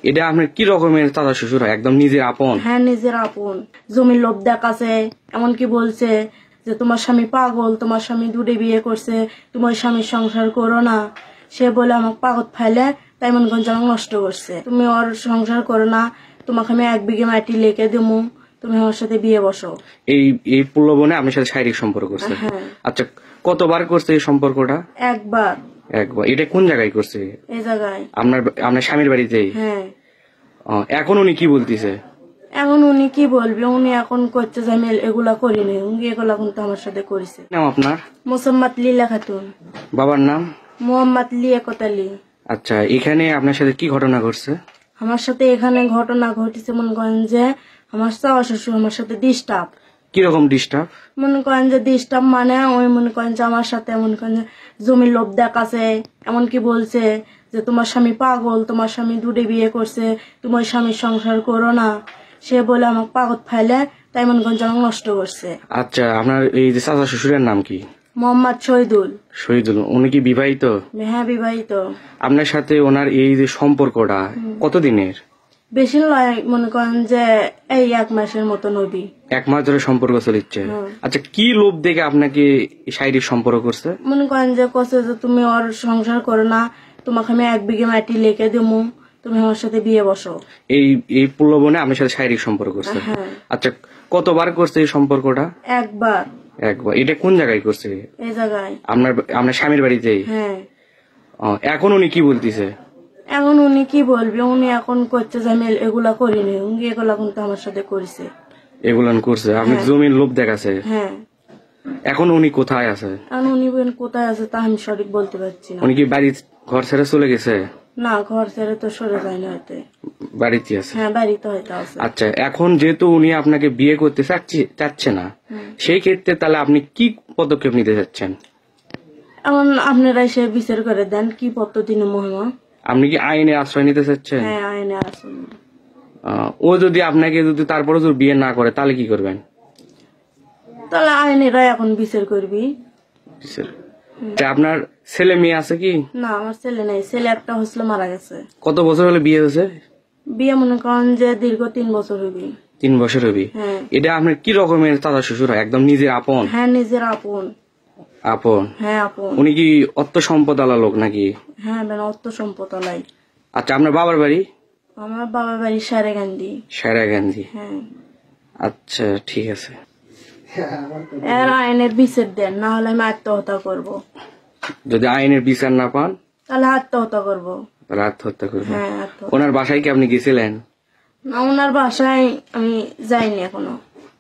এটা আপনার কি রকমের চাচা শ্বশুর হয়? একদম নিজের আপন? হ্যাঁ, নিজের আপন। জমির লোভ দেখাছে, এমনকি বলছে যে তোমার স্বামী পাগল, তোমার স্বামী দুটো বিয়ে করছে, তোমার স্বামীর সংসার করো না। সে বলে আমাকে পাগল ফাইলে তাই মনে করছে আমাকে নষ্ট করছে। তুমি ওর সংসার করো না, তোমাকে আমি 1 বিঘে মাটি লিখে দেবো, তুমি আমার সাথে বিয়ে বসো। এই প্রলোভনে আপনার সাথে শারীরিক সম্পর্ক করছে? হ্যাঁ। আচ্ছা, কতবার করছে এই সম্পর্কটা? একবার। একবার। এটা কোন জায়গায় করছে? এই জায়গায়। আপনার স্বামীর বাড়িতেই? হ্যাঁ। এখন উনি কি বলতেছে? এখন উনি কি বলবে, উনি এখন করছে যে আমি এগুলা করিনি, উনি এগুলা কিন্তু আমার সাথে করেছে। নাম আপনার? মোসাম্মদ লীলা খাতুন। বাবার নাম? মোহাম্মদ লিয়াকত আলী। আচ্ছা, এখানে আপনার সাথে কি ঘটনা ঘটছে? আমার সাথে এখানে ঘটনা ঘটেছে, মনে করেন যে আমার চাওয়া শ্বশুর আমার সাথে ডিস্টার্ব। কিরকম ডিস্টার্ব? মনে করেন যে ডিস্টার্ব মানে ওই মনে করেন যে আমার সাথে মনে করেন যে জমির লোভ দেখাছে, এমনকি বলছে যে তোমার স্বামী পাগল, তোমার স্বামী দুটো বিয়ে করছে, তোমার স্বামীর সংসার করো না। সে বলে আমাকে পাগল ফাইলে তাই মনে করেন যে আমাকে নষ্ট করছে। আচ্ছা, আপনার এই যে চাচা শ্বশুরের নাম কি? মোহাম্মদ শহীদুল। শহীদুল। উনি কি বিবাহিত? হ্যাঁ, বিবাহিত। আপনার সাথে ওনার এই যে সম্পর্কটা কতদিনের? বেশি নয়, মনে করেন যে এই 1 মাসের মতো নবী। 1 মাস ধরে সম্পর্ক চলিচ্ছে? আচ্ছা, কি লোভ দেখে আপনাকে শারীরিক সম্পর্ক করছে? মনে করেন যে কছে যে তুমি ওর সংসার করো না, তোমাকে আমি 1 বিঘে মাটি লিখে দেবো, তুমি আমার সাথে বিয়ে বসো। এই প্রলোভনে আপনার সাথে শারীরিক সম্পর্ক করছে? হ্যাঁ। আচ্ছা, কতবার করছে এই সম্পর্কটা? একবার। একবার। এটা কোন জায়গায় করছে? এই জায়গায়। আপনার স্বামীর বাড়িতেই? হ্যাঁ। এখন উনি কি বলতেছে? এখন উনি কি বলবে, উনি এখন করছে যে আমি এগুলা করিনি, উনি এগুলা কিন্তু আমার সাথে করেছে। এগুলান করছে? আপনি জমির লোভ দেখাছে? হ্যাঁ। এখন উনি কোথায় আছে? এখন উনি কোথায় আছে তা আমি সঠিক বলতে পারছি না। উনি কি ঘর ছেড়ে চলে গেছে? না, ঘর ছেড়ে তো সরে যায়নি হয়তো। বাড়িতে আছে? হ্যাঁ, বাড়িতে হয়তো আছে। আচ্ছা, এখন যেহেতু উনি আপনাকে বিয়ে করতে চাচ্ছে না, সেই ক্ষেত্রে তাহলে আপনি কি পদক্ষেপ নিতে চাচ্ছেন? এখন আপনারা এসে বিচার করে দেন কি পদ্ধতি মহিমা। আপনি কি আইনে আশ্রয় নিতে চাচ্ছেন? হ্যাঁ, আইনে আশ্রয়। ও যদি আপনাকে তারপরে যদি বিয়ে না করে তাহলে কি করবেন? তাহলে আইনেরা এখন বিচার করবি। আপনার ছেলে মেয়ে আছে কি? না, আমার ছেলে নেই। ছেলে একটা হয়েছিল, মারা গেছে। কত বছর হলে বিয়ে হয়েছে? বিয়ে মনে করেন যে দীর্ঘ 3 বছর হবি। 3 বছর হবি? হ্যাঁ। এটা আপনার কি রকমের চাচা শ্বশুর হয়? একদম নিজের আপন? হ্যাঁ, নিজের আপন। আপন? হ্যাঁ, আপন। উনি কি অর্থ সম্পদ আলা লোক নাকি? হ্যাঁ, অর্থ সম্পদ আলাই। আচ্ছা, আপনার বাবার বাড়ি? আমার বাবার বাড়ি সারেগান্ধি। সারেগান্ধি। হ্যাঁ। আচ্ছা, ঠিক আছে। এর আইনের বিচার দেন, না হলে আমি আত্মহত্যা করবো। যদি আইনের বিচার না পান তাহলে আত্মহত্যা করবো। তাহলে আত্মহত্যা করবেন? হ্যাঁ, ওনার বাসায় কি আপনি গেছিলেন? না, ওনার বাসায় আমি যাইনি এখনো।